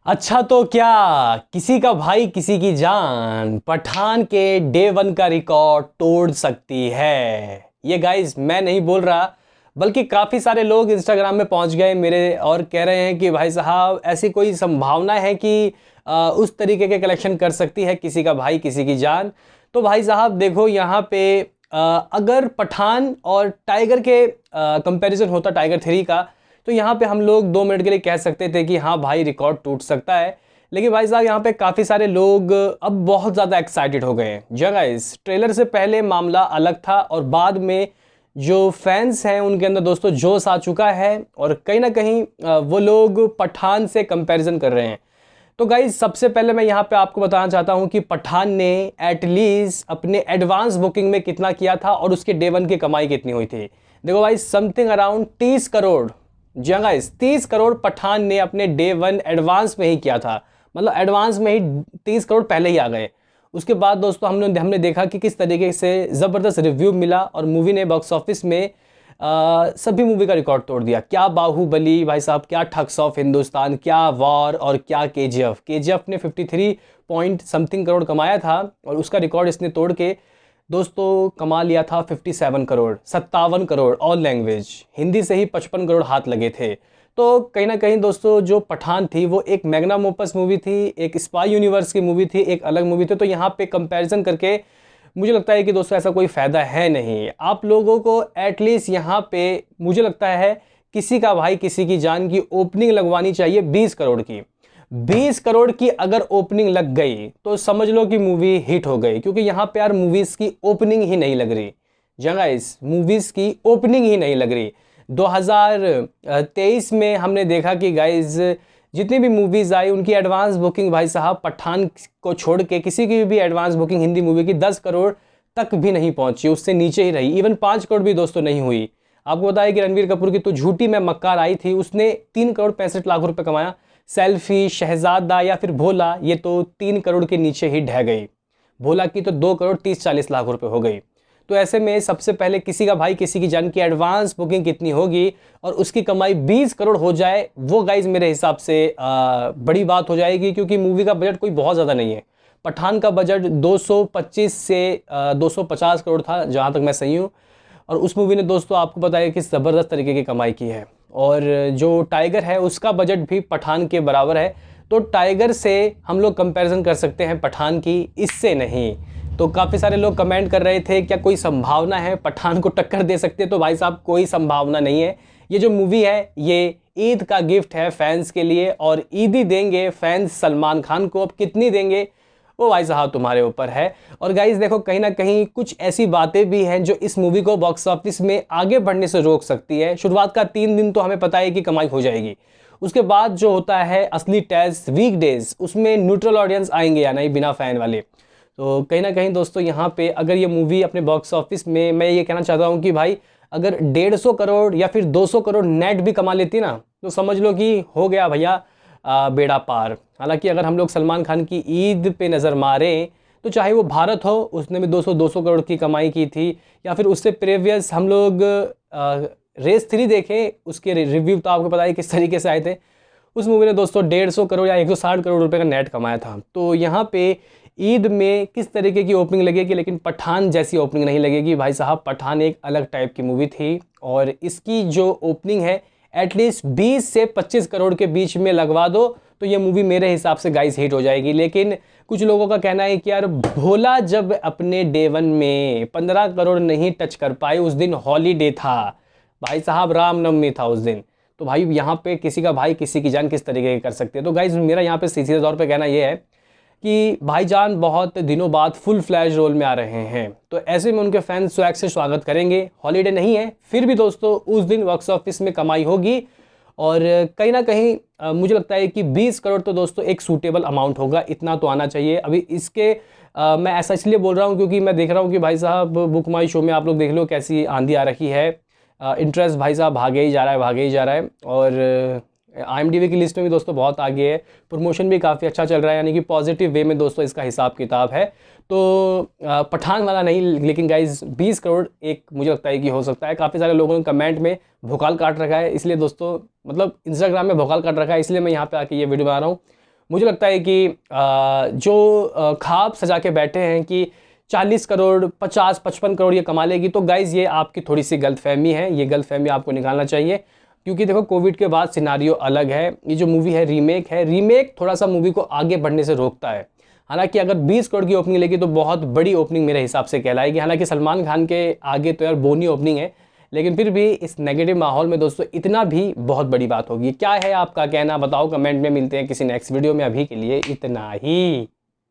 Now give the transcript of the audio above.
अच्छा तो क्या किसी का भाई किसी की जान पठान के डे वन का रिकॉर्ड तोड़ सकती है। ये गाइस मैं नहीं बोल रहा, बल्कि काफ़ी सारे लोग इंस्टाग्राम में पहुंच गए मेरे और कह रहे हैं कि भाई साहब ऐसी कोई संभावना है कि उस तरीके के कलेक्शन कर सकती है किसी का भाई किसी की जान। तो भाई साहब देखो यहाँ पे अगर पठान और टाइगर के कंपैरिजन होता टाइगर 3 का, तो यहाँ पे हम लोग 2 मिनट के लिए कह सकते थे कि हाँ भाई रिकॉर्ड टूट सकता है। लेकिन भाई साहब यहाँ पे काफ़ी सारे लोग अब बहुत ज़्यादा एक्साइटेड हो गए हैं। जगह इस ट्रेलर से पहले मामला अलग था और बाद में जो फैंस हैं उनके अंदर दोस्तों जोश आ चुका है और कहीं ना कहीं वो लोग पठान से कंपैरिजन कर रहे हैं। तो गाइज सबसे पहले मैं यहाँ पे आपको बताना चाहता हूँ कि पठान ने एटलीस्ट अपने एडवांस बुकिंग में कितना किया था और उसके डे वन की कमाई कितनी हुई थी। देखो भाई समथिंग अराउंड 30 करोड़। जी हाँ गाइस 30 करोड़ पठान ने अपने डे वन एडवांस में ही किया था। मतलब एडवांस में ही 30 करोड़ पहले ही आ गए। उसके बाद दोस्तों हमने देखा कि किस तरीके से ज़बरदस्त रिव्यू मिला और मूवी ने बॉक्स ऑफिस में सभी मूवी का रिकॉर्ड तोड़ दिया। क्या बाहुबली भाई साहब, क्या ठग्स ऑफ हिंदुस्तान, क्या वॉर और क्या केजीएफ ने 53 पॉइंट समथिंग करोड़ कमाया था और उसका रिकॉर्ड इसने तोड़ के दोस्तों कमा लिया था 57 करोड़, 57 करोड़। ऑल लैंग्वेज हिंदी से ही 55 करोड़ हाथ लगे थे। तो कहीं ना कहीं दोस्तों जो पठान थी वो एक मैग्नम ओपस मूवी थी, एक स्पाई यूनिवर्स की मूवी थी, एक अलग मूवी थी। तो यहाँ पे कंपैरिजन करके मुझे लगता है कि दोस्तों ऐसा कोई फ़ायदा है नहीं। आप लोगों को एटलीस्ट यहाँ पे मुझे लगता है किसी का भाई किसी की जान की ओपनिंग लगवानी चाहिए 20 करोड़ की। 20 करोड़ की अगर ओपनिंग लग गई तो समझ लो कि मूवी हिट हो गई, क्योंकि यहाँ पे यार मूवीज़ की ओपनिंग ही नहीं लग रही। जगह इस मूवीज़ की ओपनिंग ही नहीं लग रही। 2023 में हमने देखा कि गाइज जितनी भी मूवीज़ आई उनकी एडवांस बुकिंग भाई साहब पठान को छोड़ के किसी की भी एडवांस बुकिंग हिंदी मूवी की 10 करोड़ तक भी नहीं पहुंची, उससे नीचे ही रही। इवन 5 करोड़ भी दोस्तों नहीं हुई। आपको बताया कि रणवीर कपूर की तो झूठी में मक्कार आई थी, उसने 3 करोड़ 65 लाख रुपए कमाया। सेल्फी, शहजादा या फिर भोला ये तो 3 करोड़ के नीचे ही ढह गई। भोला की तो 2 करोड़ 30-40 लाख रुपए हो गई। तो ऐसे में सबसे पहले किसी का भाई किसी की जान की एडवांस बुकिंग कितनी होगी और उसकी कमाई 20 करोड़ हो जाए, वो गाइज मेरे हिसाब से बड़ी बात हो जाएगी, क्योंकि मूवी का बजट कोई बहुत ज़्यादा नहीं है। पठान का बजट 225 से 250 करोड़ था जहाँ तक मैं सही हूँ। और उस मूवी ने दोस्तों आपको बताया कि ज़बरदस्त तरीके की कमाई की है। और जो टाइगर है उसका बजट भी पठान के बराबर है। तो टाइगर से हम लोग कंपैरिजन कर सकते हैं पठान की, इससे नहीं। तो काफ़ी सारे लोग कमेंट कर रहे थे क्या कोई संभावना है पठान को टक्कर दे सकते हैं, तो भाई साहब कोई संभावना नहीं है। ये जो मूवी है ये ईद का गिफ्ट है फैंस के लिए और ईद ही देंगे फैंस सलमान खान को। अब कितनी देंगे वो भाई साहब तुम्हारे ऊपर है। और गाइज देखो कहीं ना कहीं कुछ ऐसी बातें भी हैं जो इस मूवी को बॉक्स ऑफिस में आगे बढ़ने से रोक सकती है। शुरुआत का 3 दिन तो हमें पता है कि कमाई हो जाएगी। उसके बाद जो होता है असली टेस्ट वीकडेज, उसमें न्यूट्रल ऑडियंस आएंगे या नहीं, बिना फ़ैन वाले। तो कहीं ना कहीं दोस्तों यहाँ पे अगर ये मूवी अपने बॉक्स ऑफिस में, मैं ये कहना चाहता हूँ कि भाई अगर 150 करोड़ या फिर 200 करोड़ नेट भी कमा लेती ना, तो समझ लो कि हो गया भैया बेड़ा पार। हालांकि अगर हम लोग सलमान खान की ईद पे नज़र मारें तो चाहे वो भारत हो, उसने भी 200 करोड़ की कमाई की थी, या फिर उससे प्रीवियस हम लोग रेस 3 देखें, उसके रिव्यू तो आपको पता है किस तरीके से आए थे। उस मूवी ने दोस्तों 150 करोड़ या 160 करोड़ रुपए का नेट कमाया था। तो यहाँ पे ईद में किस तरीके की ओपनिंग लगेगी, लेकिन पठान जैसी ओपनिंग नहीं लगेगी भाई साहब। पठान एक अलग टाइप की मूवी थी और इसकी जो ओपनिंग है एटलीस्ट 20 से 25 करोड़ के बीच में लगवा दो तो ये मूवी मेरे हिसाब से गाइस हिट हो जाएगी। लेकिन कुछ लोगों का कहना है कि यार भोला जब अपने डे वन में 15 करोड़ नहीं टच कर पाए, उस दिन हॉलीडे था भाई साहब, रामनवमी था उस दिन। तो भाई यहाँ पे किसी का भाई किसी की जान किस तरीके की कर सकते हैं। तो गाइज मेरा यहाँ पे सीधे तौर पे कहना ये है कि भाईजान बहुत दिनों बाद फुल फ्लैश रोल में आ रहे हैं, तो ऐसे में उनके फैंस स्वैग से स्वागत करेंगे। हॉलीडे नहीं है फिर भी दोस्तों उस दिन बॉक्स ऑफिस में कमाई होगी और कहीं ना कहीं मुझे लगता है कि 20 करोड़ तो दोस्तों एक सूटेबल अमाउंट होगा, इतना तो आना चाहिए। अभी इसके मैं ऐसा इसलिए बोल रहा हूँ क्योंकि मैं देख रहा हूँ कि भाई साहब बुक माई शो में आप लोग देख लो कैसी आंधी आ रखी है। इंटरेस्ट भाई साहब भागे ही जा रहा है, भागे ही जा रहा है। और IMDb की लिस्ट में भी दोस्तों बहुत आगे है, प्रमोशन भी काफ़ी अच्छा चल रहा है, यानी कि पॉजिटिव वे में दोस्तों इसका हिसाब किताब है। तो पठान वाला नहीं, लेकिन गाइज 20 करोड़ एक मुझे लगता है कि हो सकता है। काफ़ी सारे लोगों ने कमेंट में भोकाल काट रखा है, इसलिए दोस्तों मतलब इंस्टाग्राम में भोकाल काट रखा है, इसलिए मैं यहाँ पे आके ये वीडियो बना रहा हूँ। मुझे लगता है कि जो ख्वाब सजा के बैठे हैं कि 40 करोड़ 50-55 करोड़ ये कमा लेगी, तो गाइज़ ये आपकी थोड़ी सी गलतफहमी है। ये गलतफहमी आपको निकालना चाहिए, क्योंकि देखो कोविड के बाद सिनारियो अलग है। ये जो मूवी है रीमेक थोड़ा सा मूवी को आगे बढ़ने से रोकता है। हालांकि अगर 20 करोड़ की ओपनिंग लेगी तो बहुत बड़ी ओपनिंग मेरे हिसाब से कहलाएगी। हालांकि सलमान खान के आगे तो यार बोनी ओपनिंग है, लेकिन फिर भी इस नेगेटिव माहौल में दोस्तों इतना भी बहुत बड़ी बात होगी। क्या है आपका कहना, बताओ कमेंट में। मिलते हैं किसी नेक्स्ट वीडियो में, अभी के लिए इतना ही।